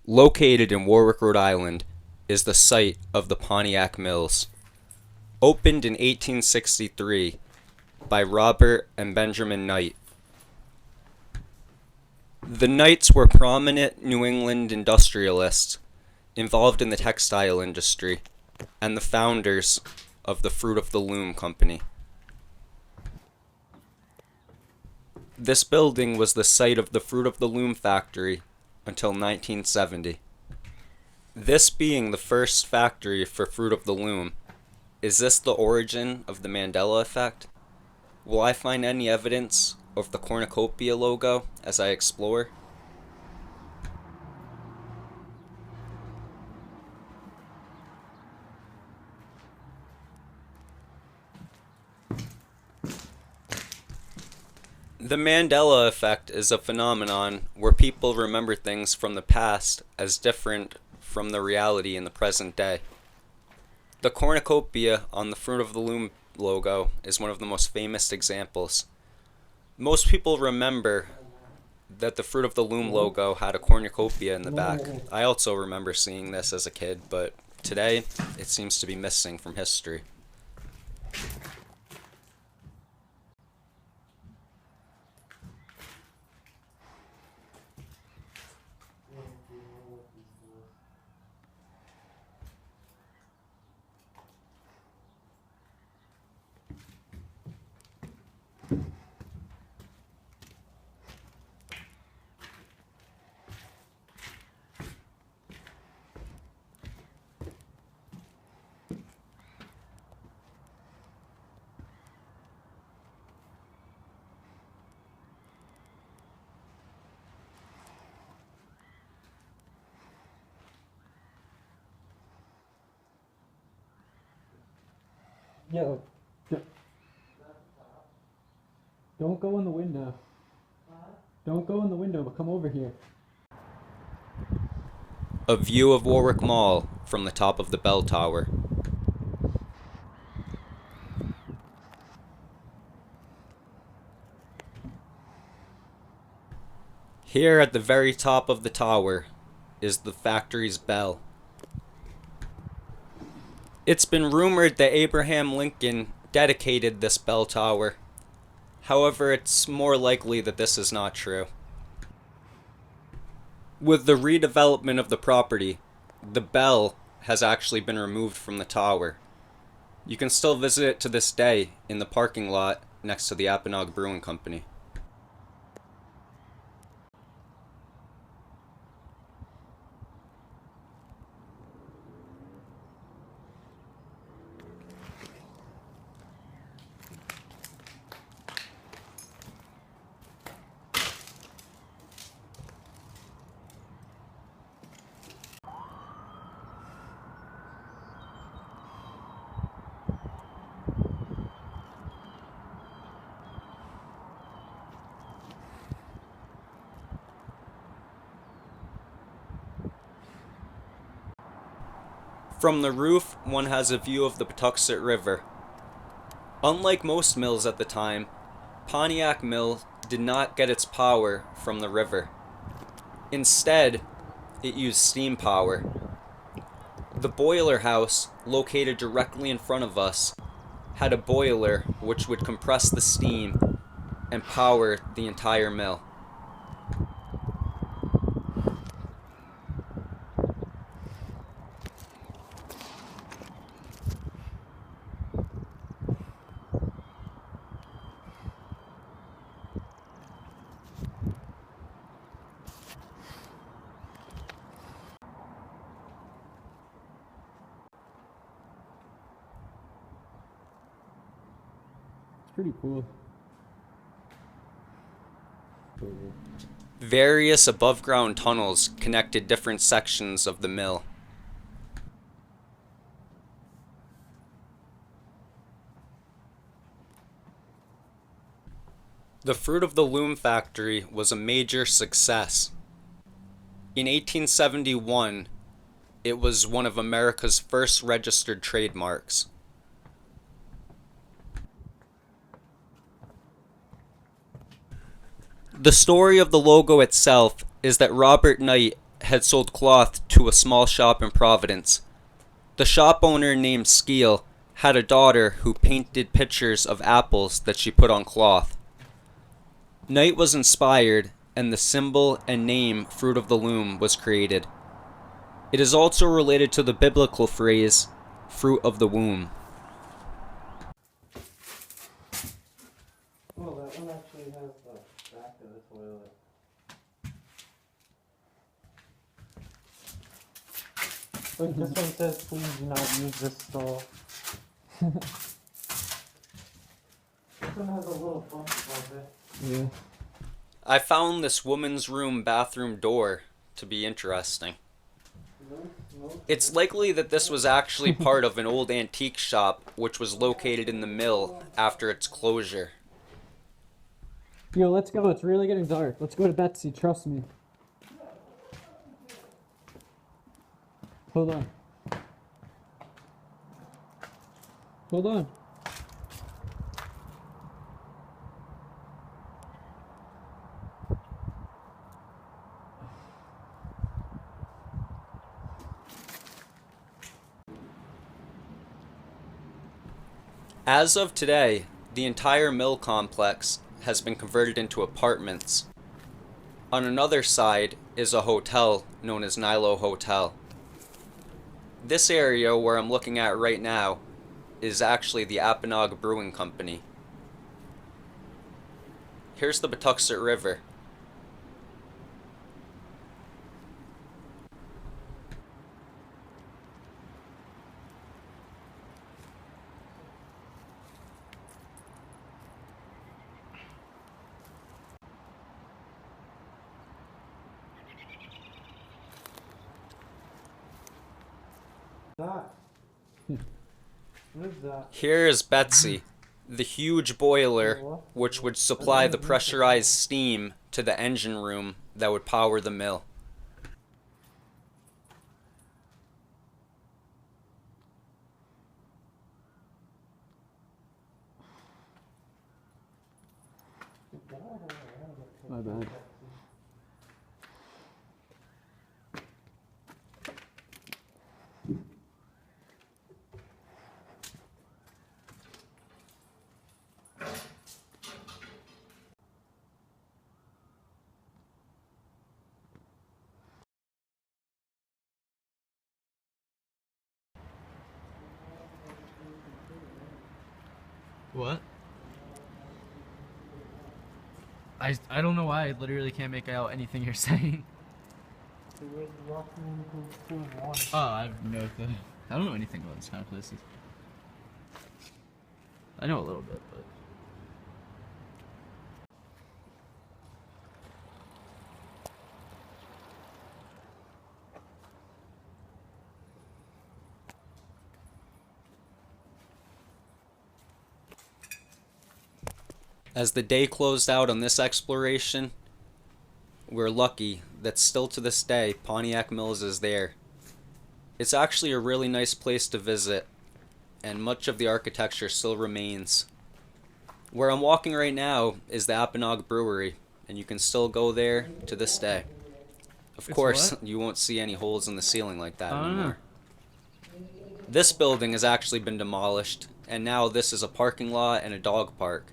Located in Warwick, Rhode Island, is the site of the Pontiac Mills. Opened in 1863 by Robert and Benjamin Knight. The Knights were prominent New England industrialists involved in the textile industry and the founders of the Fruit of the Loom company. This building was the site of the Fruit of the Loom factory until 1970. This being the first factory for Fruit of the Loom, is this the origin of the Mandela Effect? Will I find any evidence of the cornucopia logo as I explore? The Mandela Effect is a phenomenon where people remember things from the past as different from the reality in the present day. The cornucopia on the Fruit of the Loom logo is one of the most famous examples. Most people remember that the Fruit of the Loom logo had a cornucopia in the back. I also remember seeing this as a kid, but today it seems to be missing from history. Yo, don't go in the window. Don't go in the window, but come over here. A view of Warwick Mall from the top of the bell tower. Here at the very top of the tower is the factory's bell. It's been rumored that Abraham Lincoln dedicated this bell tower. However, it's more likely that this is not true. With the redevelopment of the property, the bell has actually been removed from the tower. You can still visit it to this day in the parking lot next to the Apponaug Brewing Company. From the roof, one has a view of the Patuxent River. Unlike most mills at the time, Pontiac Mill did not get its power from the river. Instead, it used steam power. The boiler house, located directly in front of us, had a boiler which would compress the steam and power the entire mill. Pretty cool. Various above-ground tunnels connected different sections of the mill. The Fruit of the Loom factory was a major success. In 1871, it was one of America's first registered trademarks. The story of the logo itself is that Robert Knight had sold cloth to a small shop in Providence. The shop owner, named Skeel, had a daughter who painted pictures of apples that she put on cloth. Knight was inspired, and the symbol and name Fruit of the Loom was created. It is also related to the biblical phrase, fruit of the womb. Well, that one actually has the back of the toilet. Look, this one says, please do not use this stall. This one has a little bump above it. Yeah. I found this woman's room bathroom door to be interesting. It's likely that this was actually part of an old antique shop which was located in the mill after its closure. Yo, let's go. It's really getting dark. Let's go to Betsy. Trust me. Hold on. Hold on. As of today, the entire mill complex has been converted into apartments. On another side is a hotel known as Nilo Hotel. This area where I'm looking at right now is actually the Apponaug Brewing Company. Here's the Patuxent River. That. What is that? Here is Betsy, the huge boiler which would supply the pressurized steam to the engine room that would power the mill. My bad. What? I don't know why. I literally can't make out anything you're saying. Oh, I have no clue. I don't know anything about this kind of places. I know a little bit, but... As the day closed out on this exploration, we're lucky that still to this day Pontiac Mills is there. It's actually a really nice place to visit, and much of the architecture still remains. Where I'm walking right now is the Apponaug Brewery, and you can still go there to this day. Of course, you won't see any holes in the ceiling like that anymore. This building has actually been demolished, and now this is a parking lot and a dog park.